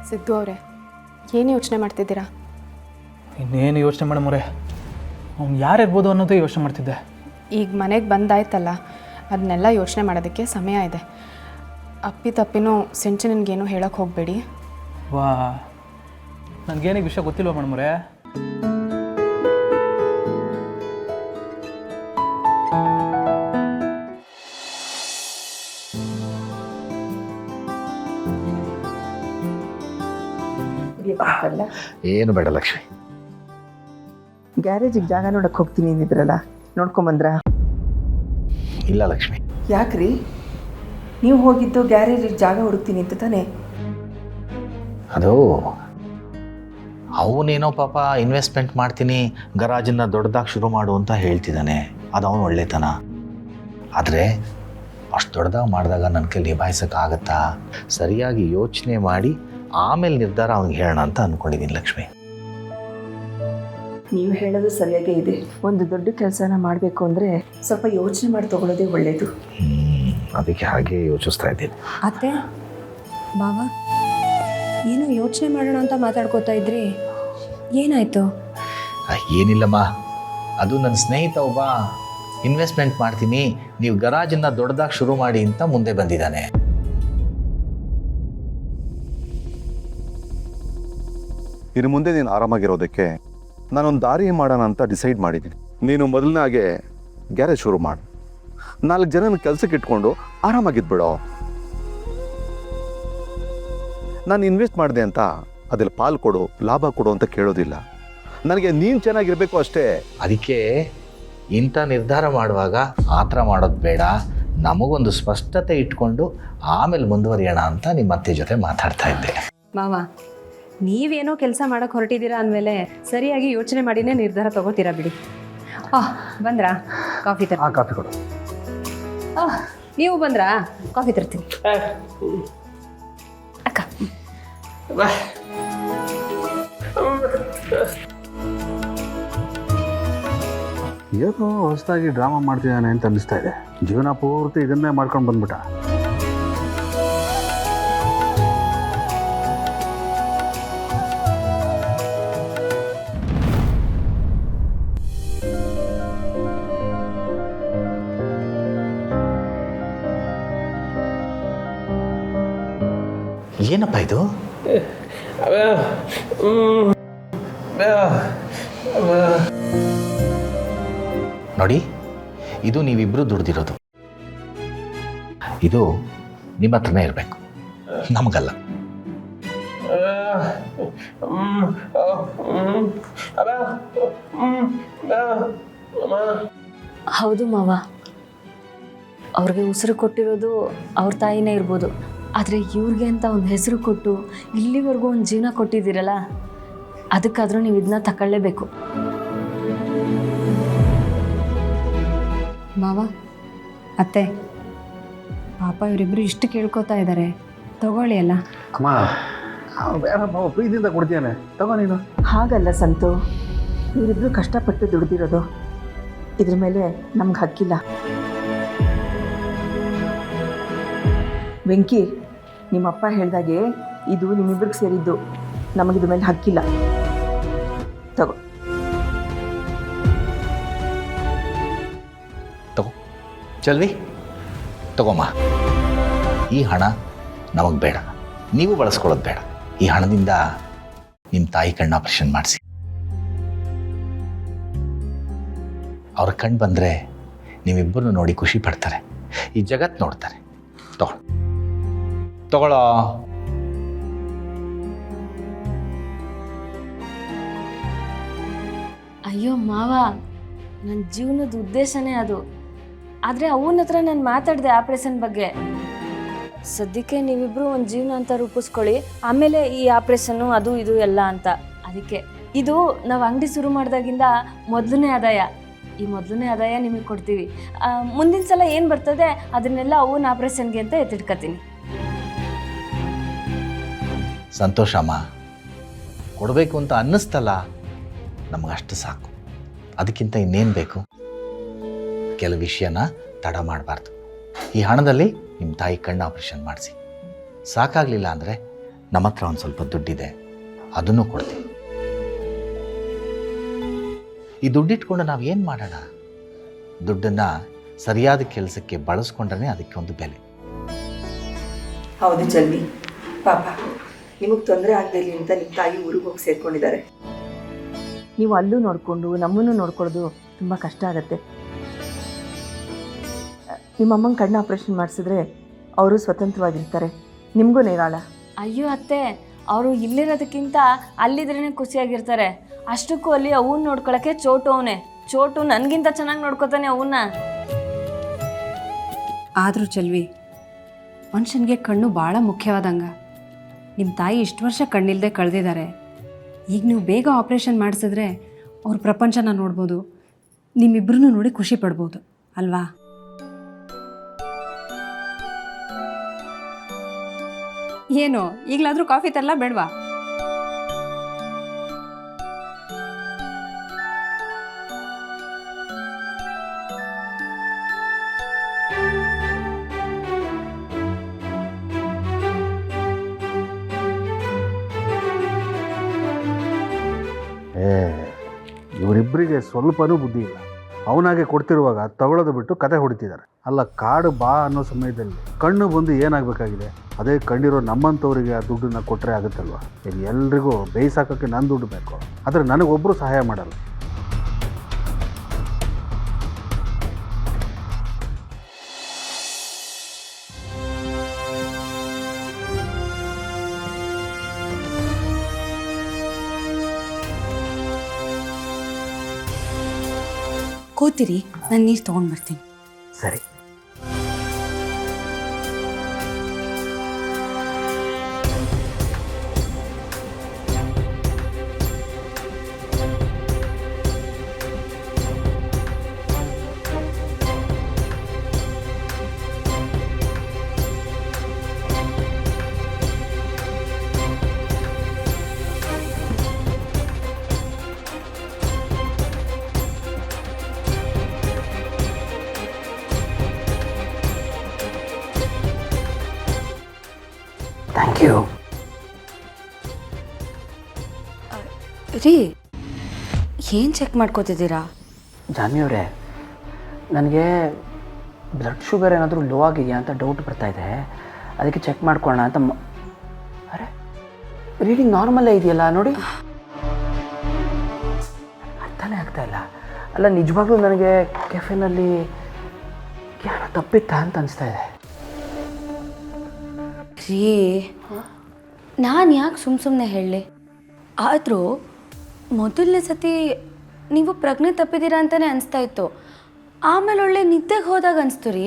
ಸಿದ್ದು ಅವರೇ, ಏನು ಯೋಚನೆ ಮಾಡ್ತಿದ್ದೀರಾ? ಇನ್ನೇನು ಯೋಚನೆ ಮಾಡಿ ಮೊರೆ, ಅವ್ನು ಯಾರಿರ್ಬೋದು ಅನ್ನೋದೇ ಯೋಚನೆ ಮಾಡ್ತಿದ್ದೆ. ಈಗ ಮನೆಗೆ ಬಂದಾಯ್ತಲ್ಲ, ಅದನ್ನೆಲ್ಲ ಯೋಚನೆ ಮಾಡೋದಕ್ಕೆ ಸಮಯ ಇದೆ. ಅಪ್ಪಿತಪ್ಪಿನೂ ಸಿಂಚನನ್ಗೇನು ಹೇಳೋಕ್ಕೆ ಹೋಗಬೇಡಿ. ವಾ, ನನಗೇನಿಗೆ ವಿಷಯ ಗೊತ್ತಿಲ್ವ ಮೇಡಮರೆ? ಏನು ಬೇಡ ಲಕ್ಷ್ಮಿ. ಗ್ಯಾರೇಜಿಗೆ ಜಾಗ ನೋಡಕ್ಕೆ ಹೋಗ್ತೀನಿ ಅಂದಿದ್ರಲ್ಲ, ನೋಡ್ಕೊಂಬಂದ್ರ? ಇಲ್ಲ ಲಕ್ಷ್ಮಿ. ಯಾಕ್ರಿ, ನೀವು ಹೋಗಿದ್ದು ಗ್ಯಾರೇಜಿಗೆ ಜಾಗ ಹುಡುಕ್ತೀನಿ ಅಂತ ತಾನೇ? ಅದು ಅವನೇನೋ ಪಾಪ ಇನ್ವೆಸ್ಟ್ಮೆಂಟ್ ಮಾಡ್ತೀನಿ, ಗರಾಜನ್ನು ದೊಡ್ಡದಾಗಿ ಶುರು ಮಾಡು ಅಂತ ಹೇಳ್ತಿದ್ದಾನೆ. ಅದು ಅವನು ಒಳ್ಳೆತನ. ಆದರೆ ಅಷ್ಟು ದೊಡ್ಡದಾಗಿ ಮಾಡಿದಾಗ ನನ್ನ ಕೈಲಿ ನಿಭಾಯಿಸೋಕ್ಕಾಗತ್ತಾ? ಸರಿಯಾಗಿ ಯೋಚನೆ ಮಾಡಿ ಆಮೇಲೆ ನಿರ್ಧಾರ ಅವ್ನಿಗೆ ಹೇಳೋಣ ಅಂತ ಅಂದ್ಕೊಂಡಿದ್ದೀನಿ ಲಕ್ಷ್ಮಿ. ನೀವು ಹೇಳೋದು ಸರಿಯಾಗೇ ಇದೆ. ಒಂದು ದೊಡ್ಡ ಕೆಲಸನ ಮಾಡಬೇಕು ಅಂದರೆ ಸ್ವಲ್ಪ ಯೋಚನೆ ಮಾಡಿ ತಗೊಳ್ಳೋದೇ ಒಳ್ಳೆಯದು. ಅದಕ್ಕೆ ಹಾಗೆ ಯೋಚಿಸ್ತಾ ಇದ್ದೀನಿ. ಅತ್ತೆ, ಬಾವಾ, ಏನೋ ಯೋಚನೆ ಮಾಡೋಣ ಅಂತ ಮಾತಾಡ್ಕೋತಾ ಇದ್ರಿ, ಏನಾಯಿತು? ಏನಿಲ್ಲಮ್ಮ, ಅದು ನನ್ನ ಸ್ನೇಹಿತ ಒಬ್ಬ ಇನ್ವೆಸ್ಟ್ಮೆಂಟ್ ಮಾಡ್ತೀನಿ, ನೀವು ಗರಾಜನ್ನು ದೊಡ್ಡದಾಗಿ ಶುರು ಮಾಡಿ ಅಂತ ಮುಂದೆ ಬಂದಿದ್ದಾನೆ. ಇನ್ನು ಮುಂದೆ ನೀನು ಆರಾಮಾಗಿರೋದಕ್ಕೆ ನಾನೊಂದು ದಾರಿ ಮಾಡೋಣ ಅಂತ ಡಿಸೈಡ್ ಮಾಡಿದ್ದೀನಿ. ನೀನು ಮೊದಲನಾಗೆ ಗ್ಯಾರೇಜ್ ಶುರು ಮಾಡು, 4 ಜನನ ಕೆಲಸಕ್ಕೆ ಇಟ್ಕೊಂಡು ಆರಾಮಾಗಿದ್ಬಿಡೋ. ನಾನು ಇನ್ವೆಸ್ಟ್ ಮಾಡಿದೆ ಅಂತ ಅದ್ರಲ್ಲಿ ಪಾಲು ಕೊಡು, ಲಾಭ ಕೊಡು ಅಂತ ಕೇಳೋದಿಲ್ಲ. ನನಗೆ ನೀನು ಚೆನ್ನಾಗಿರಬೇಕು ಅಷ್ಟೇ. ಅದಕ್ಕೆ ಇಂಥ ನಿರ್ಧಾರ ಮಾಡುವಾಗ ಆ ಥರ ಮಾಡೋದು ಬೇಡ, ನಮಗೊಂದು ಸ್ಪಷ್ಟತೆ ಇಟ್ಕೊಂಡು ಆಮೇಲೆ ಮುಂದುವರಿಯೋಣ ಅಂತ ನಿಮ್ಮ ಅತ್ತೆ ಜೊತೆ ಮಾತಾಡ್ತಾ ಇದ್ದೆ. ಬಾವಾ, ನೀವೇನೋ ಕೆಲಸ ಮಾಡೋಕ್ಕೆ ಹೊರಟಿದ್ದೀರಾ ಅಂದಮೇಲೆ ಸರಿಯಾಗಿ ಯೋಚನೆ ಮಾಡಿನೇ ನಿರ್ಧಾರ ತಗೋತೀರಾ ಬಿಡಿ. ಬಂದ್ರಾ? ಕಾಫಿ ತರ. ಕಾಫಿ ಕೊಡು. ನೀವು ಬಂದ್ರಾ? ಕಾಫಿ ತರ್ತೀನಿ. ಅಕ್ಕ, ಏನೋ ಹೊಸದಾಗಿ ಡ್ರಾಮಾ ಮಾಡ್ತಿದ್ದಾನೆ ಅಂತ ಅನ್ನಿಸ್ತಾ ಇದೆ. ಜೀವನ ಪೂರ್ತಿ ಇದನ್ನೇ ಮಾಡ್ಕೊಂಡು ಬಂದ್ಬಿಟ್ಟ. ಏನಪ್ಪ ಇದು? ನೋಡಿ, ಇದು ನೀವಿಬ್ರು ದುಡ್ದಿರೋದು. ಇದು ನಿಮ್ಮ ಹತ್ರನೇ ಇರಬೇಕು, ನಮಗಲ್ಲ. ಹೌದು ಮಾವ, ಅವ್ರಿಗೆ ಉಸಿರು ಕೊಟ್ಟಿರೋದು ಅವ್ರ ತಾಯಿನೇ ಇರ್ಬೋದು, ಆದರೆ ಇವ್ರಿಗೆ ಅಂತ ಒಂದು ಹೆಸರು ಕೊಟ್ಟು ಇಲ್ಲಿವರೆಗೂ ಒಂದು ಜೀವನ ಕೊಟ್ಟಿದ್ದೀರಲ್ಲ, ಅದಕ್ಕಾದರೂ ನೀವು ಇದನ್ನ ತಗೊಳ್ಳೇಬೇಕು. ಮಾವ, ಅತ್ತೆ, ಪಾಪ ಇವರಿಬ್ಬರು ಇಷ್ಟು ಕೇಳ್ಕೊತಾ ಇದ್ದಾರೆ, ತಗೊಳ್ಳಿ ಅಲ್ಲ. ಅಮ್ಮ, ಬೇಡಪ್ಪ, ಪ್ರೀತಿಯಿಂದ ಕೊಡ್ತೀಯಾನೆ, ತಗೋ ನೀನು. ಹಾಗಲ್ಲ ಸಂತು, ಇವರಿಬ್ರು ಕಷ್ಟಪಟ್ಟು ದುಡ್ದಿರೋದು, ಇದ್ರ ಮೇಲೆ ನಮ್ಗೆ ಹಕ್ಕಿಲ್ಲ. ವೆಂಕಿ, ನಿಮ್ಮಪ್ಪ ಹೇಳ್ದಾಗೆ ಇದು ನಿಮ್ಮಿಬ್ರಿಗೆ ಸೇರಿದ್ದು, ನಮಗಿದ್ರ ಮೇಲೆ ಹಕ್ಕಿಲ್ಲ. ತಗೋ ತಗೋ ಚಲ್ವಿ, ತಗೋಮ್ಮ. ಈ ಹಣ ನಮಗೆ ಬೇಡ, ನೀವು ಬಳಸ್ಕೊಳ್ಳೋದು ಬೇಡ. ಈ ಹಣದಿಂದ ನಿಮ್ಮ ತಾಯಿ ಕಣ್ಣು ಆಪರೇಷನ್ ಮಾಡಿಸಿ. ಅವ್ರ ಕಣ್ಣು ಬಂದರೆ ನೀವಿಬ್ಬರನ್ನು ನೋಡಿ ಖುಷಿ ಪಡ್ತಾರೆ, ಈ ಜಗತ್ತು ನೋಡ್ತಾರೆ. ತಗೊಳ್ಳೋ. ಅಯ್ಯೋ ಮಾವ, ನನ್ನ ಜೀವನದ ಉದ್ದೇಶನೇ ಅದು. ಆದರೆ ಅವನ ಹತ್ರ ನಾನು ಮಾತಾಡಿದೆ ಆಪ್ರೇಷನ್ ಬಗ್ಗೆ. ಸದ್ಯಕ್ಕೆ ನೀವಿಬ್ಬರು ಒಂದು ಜೀವನ ಅಂತ ರೂಪಿಸ್ಕೊಳ್ಳಿ, ಆಮೇಲೆ ಈ ಆಪ್ರೇಷನ್ನು ಅದು ಇದು ಎಲ್ಲ ಅಂತ. ಅದಕ್ಕೆ ಇದು ನಾವು ಅಂಗಡಿ ಶುರು ಮಾಡಿದಾಗಿಂದ ಮೊದಲನೇ ಆದಾಯ. ಈ ಮೊದಲನೇ ಆದಾಯ ನಿಮಗೆ ಕೊಡ್ತೀವಿ. ಮುಂದಿನ ಸಲ ಏನು ಬರ್ತದೆ ಅದನ್ನೆಲ್ಲ ಅವನ ಆಪ್ರೇಷನ್ಗೆ ಅಂತ ಎತ್ತಿಟ್ಕೊತೀನಿ. ಸಂತೋಷಮ್ಮ, ಕೊಡಬೇಕು ಅಂತ ಅನ್ನಿಸ್ತಲ್ಲ, ನಮಗಷ್ಟು ಸಾಕು. ಅದಕ್ಕಿಂತ ಇನ್ನೇನು ಬೇಕು? ಕೆಲವು ವಿಷಯನ ತಡ ಮಾಡಬಾರ್ದು. ಈ ಹಣದಲ್ಲಿ ನಿಮ್ಮ ತಾಯಿ ಕಣ್ಣು ಆಪರೇಷನ್ ಮಾಡಿಸಿ. ಸಾಕಾಗಲಿಲ್ಲ ಅಂದರೆ ನಮ್ಮ ಹತ್ರ ಒಂದು ಸ್ವಲ್ಪ ದುಡ್ಡಿದೆ, ಅದನ್ನು ಕೊಡ್ತೀನಿ. ಈ ದುಡ್ಡಿಟ್ಕೊಂಡು ನಾವು ಏನು ಮಾಡೋಣ? ದುಡ್ಡನ್ನು ಸರಿಯಾದ ಕೆಲಸಕ್ಕೆ ಬಳಸ್ಕೊಂಡ್ರೆ ಅದಕ್ಕೆ ಒಂದು ಬೆಲೆ. ಹೌದು ಚಲ್ವಿ, ಪಾಪ ನಿಮಗೆ ತೊಂದರೆ ಆಗದೆ ಇರಲಿ ಅಂತ ನಿಮ್ಮ ತಾಯಿ ಊರಿಗೆ ಹೋಗಿ ಸೇರ್ಕೊಂಡಿದ್ದಾರೆ. ನೀವು ಅಲ್ಲೂ ನೋಡಿಕೊಂಡು ನಮ್ಮನ್ನು ನೋಡ್ಕೊಳ್ಳೋದು ತುಂಬ ಕಷ್ಟ ಆಗುತ್ತೆ. ನಿಮ್ಮಮ್ಮನ ಕಣ್ಣು ಆಪ್ರೇಷನ್ ಮಾಡಿಸಿದ್ರೆ ಅವರು ಸ್ವತಂತ್ರವಾಗಿರ್ತಾರೆ, ನಿಮಗೂ ನೇರಾಳ. ಅಯ್ಯೋ ಅತ್ತೆ, ಅವರು ಇಲ್ಲಿರೋದಕ್ಕಿಂತ ಅಲ್ಲಿದ್ರೇ ಖುಷಿಯಾಗಿರ್ತಾರೆ. ಅಷ್ಟಕ್ಕೂ ಅಲ್ಲಿ ಅವನ್ನ ನೋಡ್ಕೊಳಕ್ಕೆ ಚೋಟು ಅವನೇ. ಚೋಟು ನನಗಿಂತ ಚೆನ್ನಾಗಿ ನೋಡ್ಕೊತಾನೆ ಅವನ್ನ. ಆದರೂ ಚೆಲ್ವಿ, ಮನುಷ್ಯನಿಗೆ ಕಣ್ಣು ಭಾಳ ಮುಖ್ಯವಾದಂಗ. ನಿಮ್ಮ ತಾಯಿ ಇಷ್ಟು ವರ್ಷ ಕಣ್ಣಿಲ್ಲದೆ ಕಳೆದಿದ್ದಾರೆ. ಈಗ ನೀವು ಬೇಗ ಆಪ್ರೇಷನ್ ಮಾಡಿಸಿದ್ರೆ ಅವ್ರ ಪ್ರಪಂಚನ ನೋಡ್ಬೋದು, ನಿಮ್ಮಿಬ್ಬರನ್ನೂ ನೋಡಿ ಖುಷಿ ಪಡ್ಬೋದು ಅಲ್ವಾ? ಏನು ಈಗಲಾದರೂ ಕಾಫಿ ತರಲ್ಲ ಬೇಡವಾ? ಇವರಿಬ್ಬರಿಗೆ ಸ್ವಲ್ಪನೂ ಬುದ್ಧಿ ಇಲ್ಲ. ಅವನಾಗೆ ಕೊಡ್ತಿರುವಾಗ ತಗೊಳ್ಳೋದು ಬಿಟ್ಟು ಕತೆ ಹೊಡಿತಿದ್ದಾರೆ. ಅಲ್ಲ, ಕಾಡು ಬಾ ಅನ್ನೋ ಸಮಯದಲ್ಲಿ ಕಣ್ಣು ಬಂದು ಏನಾಗಬೇಕಾಗಿದೆ? ಅದೇ ಕಣ್ಣಿರೋ ನಮ್ಮಂಥವ್ರಿಗೆ ಆ ದುಡ್ಡನ್ನ ಕೊಟ್ಟರೆ ಆಗುತ್ತಲ್ವ? ಈಗ ಎಲ್ರಿಗೂ ಬೇಯಿಸಾಕೋಕ್ಕೆ ನನ್ನ ದುಡ್ಡು ಬೇಕು, ಆದರೆ ನನಗೊಬ್ಬರು ಸಹಾಯ ಮಾಡಲ್ಲ. ಕೂತಿರಿ, ನಾನು ನೀರು ತೊಗೊಂಡು ಬರ್ತೀನಿ. ಸರಿ. Thank you. ರೀ, ಏನು ಚೆಕ್ ಮಾಡ್ಕೋತಿದ್ದೀರಾ? ಜಾನ್ವಿಯವರೇ, ನನಗೆ ಬ್ಲಡ್ ಶುಗರ್ ಏನಾದರೂ ಲೋ ಆಗಿದೆಯಾ ಅಂತ ಡೌಟ್ ಬರ್ತಾಯಿದೆ. ಅದಕ್ಕೆ ಚೆಕ್ ಮಾಡ್ಕೊಳ್ಳೋಣ ಅಂತ ಅರೆ, ರೀಡಿಂಗ್ ನಾರ್ಮಲ್ಲೇ ಇದೆಯಲ್ಲ ನೋಡಿ. ಅರ್ಥನೇ ಆಗ್ತಾಯಿಲ್ಲ. ಅಲ್ಲ, ನಿಜವಾಗ್ಲೂ ನನಗೆ ಕೆಫೆನಲ್ಲಿ ಏನೋ ತಪ್ಪಿತ್ತಾ ಅಂತ ಅನಿಸ್ತಾ ಇದೆ. ರೀ, ನಾನು ಯಾಕೆ ಸುಮ್ಮನೆ ಹೇಳಲಿ? ಆದರೂ ಮೊದಲನೇ ಸತಿ ನೀವು ಪ್ರಜ್ಞೆ ತಪ್ಪಿದ್ದೀರಾ ಅಂತಲೇ ಅನಿಸ್ತಾ ಇತ್ತು. ಆಮೇಲೆ ಒಳ್ಳೆ ನಿದ್ದೆಗೆ ಹೋದಾಗ ಅನಿಸ್ತು ರೀ.